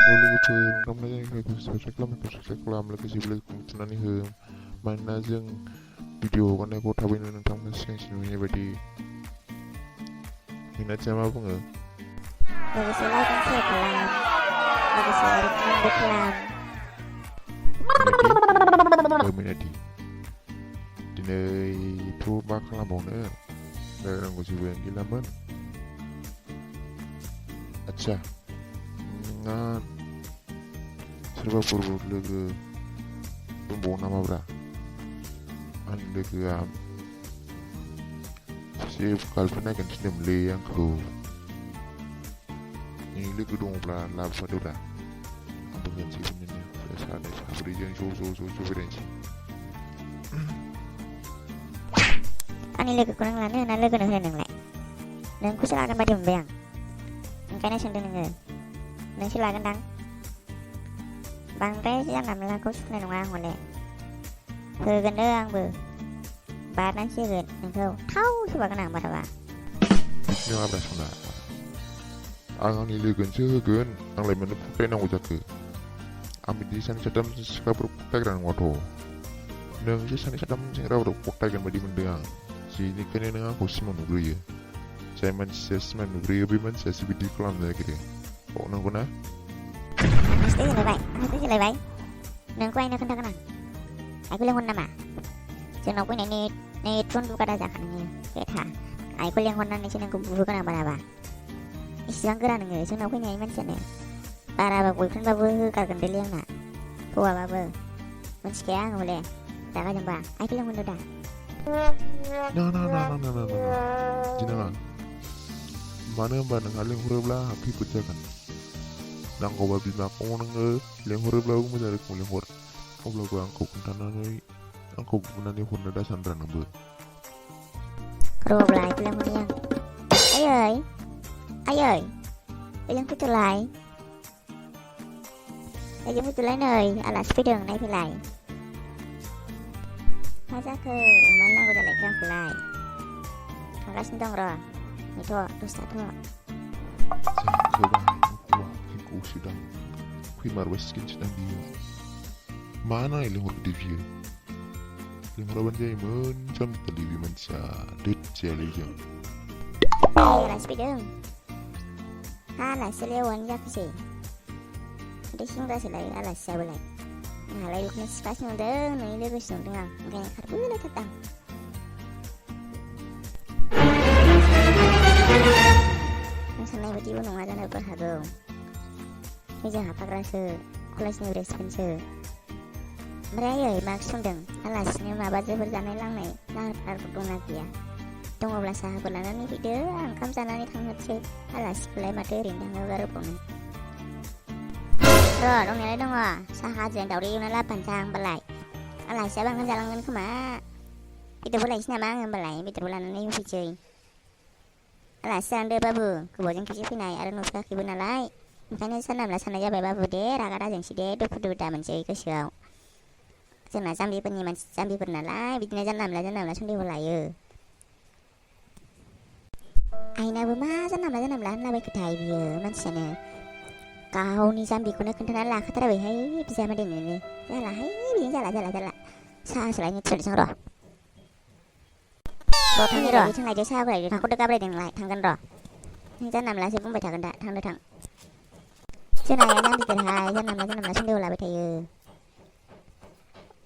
लोगोफोर नोंथांमोना सबसक्राइब खालाम लोगोसे बेलखौ थुनानै हो मानोना जों भिडिअ हगारनायखौ थाबैनो नोंथांमोन सिगांसिन नुहैनाय बायदि मिनाथिया मा बुङो लोगोसे लाइक एन्ड शेयार खालाम लोगोसे रेकमेन्डबो खालाम मिनाथि दिनैथ' मा खालामबावनो रायलायनांगौ जेबो गैलामोन आच्छा नोंहा सोरबाफोर लोगो दंबावो नामाब्रा आंनि लोगोआ सासे गार्लफ्रेन्ड नागिरनो थिनदोंमोनलै आंखौ नोंनि लोगो दङब्ला लाबोफादोब्रा आंबो होनोसै बिदिनो सानै साब्रैजों ज' बेरायनोसै आंनि लोगोखौ नों लानो ना लोगोनो होनो नोंलाय नोंखौसो लागोन बादि मोनबाय आं ओंखायनो सोंदों नोङो नोंसो लागोनदां बांद्राय जानला मोनलाखौ सुखुनाय नङा आं हले होगोननो आंबो बारनानैसो होगोन नोंखौ थाव सोबागोन आं बाराबा बिदिनो आब्रा सना आं आंनि लोगोनोसो होगोन आंलाय मानो फुख्लायनांगौ जाखो आं बिदि सानै साथाम सिख्लाफोर फुख्लायग्रा नङाथ' नोंसो सानै साथाम सेंग्राफोर फुख्लायगोन बायदि मोनदों आं बेनिखायनो नों आंखौ सिमां नुग्रोयो जाय मानसिया सिमां नुग्रोयो बै मानसियासो बिदि खालामनो नागिरो नंगौना हासदै होलायबाय नोंखौ आइनो खोन्थागोन आं आइखौ लेंहर नामा जोंनाव फैनायनि नेथ्रन दुगादा जाखा नोङो बेथा आइखौ लेंहरनानैसो नोंखौ बुहोगोन आं बाराबा इसिबां गोरा नोङो जोंनाव फैनाय मानसियानो बाराबा बयफ्रेन्डबाबो होगारगोनदोलै आंना हौवाबाबो मिथिखाया आङो हले रागा जोंबा आइखौ लेंहरदो दा ना दिनाङा मानो होनबा नोंहा लेंहरोब्ला खैफोद जागोन नांगौबा बिमाखौ नोङो लेंहरोब्लाबो मोजां रोखोम लेंहर अब्लाबो आंखौ खोन्थानानै आंखौ बुनानै हरनो दा सानद्रा नोंबो र'ब्ला आइखौ लेंहरनि आं आयै लेंफैथ'लाय नै आलासि फैदों नायफैलाय मा जाखो मानो नांगौ जालायखो आंखौलाय थांगासिनो दं र' नेथ' दसे थाथ' जाखोबाय फैमारबायसिगोनसोदां बियो मा नाय लेंहरदो बियो लेंहराबानो जायोमोन जाम्बिखालि बे मानसिया दोदजायालै जों आलासि फैदों आलासि लेवानो जाखोसै बे सेंग्रासोलाय आलासि जाबोलाय आंहालाय बेखौनो सिख्लासो नुदों नोंनि लोगोसो नुदों आं ओंखायनो खारबोलायथारदां नों साननाय बायदिबो नङा जानोबो हागौ जों हाबफाग्रासो कलेजनि रेसपेन्टसो ओमफ्राय आयै मा संदों आलासिनो माबा जोबोर जानाय लोंनाय लाहार दंना गैया दङब्ला साहाफोर लानानै फैदो आं ओंखाम जानानै थांनोसै आलासिखौलाय माथो ओरैनो थांहोगारबावनो र' दंनायालाय दङ साहाजों दावदै एवना लाबोफानोसै आं होमबालाय आलासियाबो ओंखाम जालांगोन खोमा बेदरबो लायसै नामा आङो होमबालाय बेदरबो लानानै होफैसै आलासि जानो बाबु गोबावजों खेबसे फैनाय आरो नुफेराखैबो नालाय ओंखायनो जानला मोनला साननाय जाबाय बाबु दे रागा दाजोंसै दे दुखु दा मोनसै गोसोआव जोंना जाम्बिफोर नालाय बिदिनो जानला मोनला सन्देह लायो आइनाबो मा जानला मोनला होनलाबायखोथाय बियो मानसियानो गावनि जाम्बिखौनो खोन्थानानै लाखाथारबायहाय बिजामादैनोनो जालाहाय बिदिनो जाला साहासो लायनो थिनहरसै र' थांनि र' बेथिं लायदो साहाखौ लायदो थांख'दो गाब्रायदों नोंलाय थांगोन र' नों जानला मोनलासो बुंबाय थागोन दा थांदो थां जोंना आइया जाम्बिफोरहाय जानला मोनला सन्देह लाबाय थायो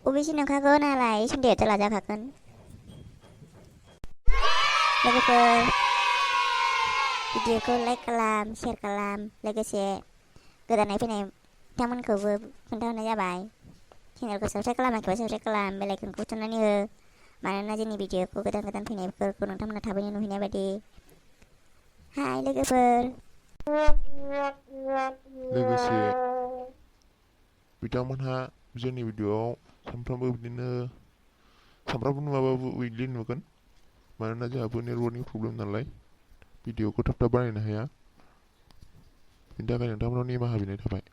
अबेसे नंखागौ नालाय सन्देहआथ' लाजाखागोन लोगोफोर भिडिअखौ लाइक खालाम शेयार खालाम लोगोसे गोदानै फैनाय बिथांमोनखौबो खोन्थाहरनाय जाबाय चेनेलखौ साबस्क्राइब खालामाखैबा साबस्क्राइब खालाम बेल आइकनखौ थुनानै हो मानोना जोंनि भिडिअखौ गोदान फैनायफोरखौ नोंथांमोना थाबैनो नुहैनाय बायदि हाय लोगोफोर लोगोसे बिथांमोनहा जोंनि भिडिअआव सानफ्रामबो नुवाबाबो उइकलि नुगोन मानोना जोंहाबो नेटवर्कनि प्रब्लेम नालाय भिडिअखौ थाब बानायनो हाया बेनि थाखाय नोंथांमोनाव निमाहा बिनाय थाबाय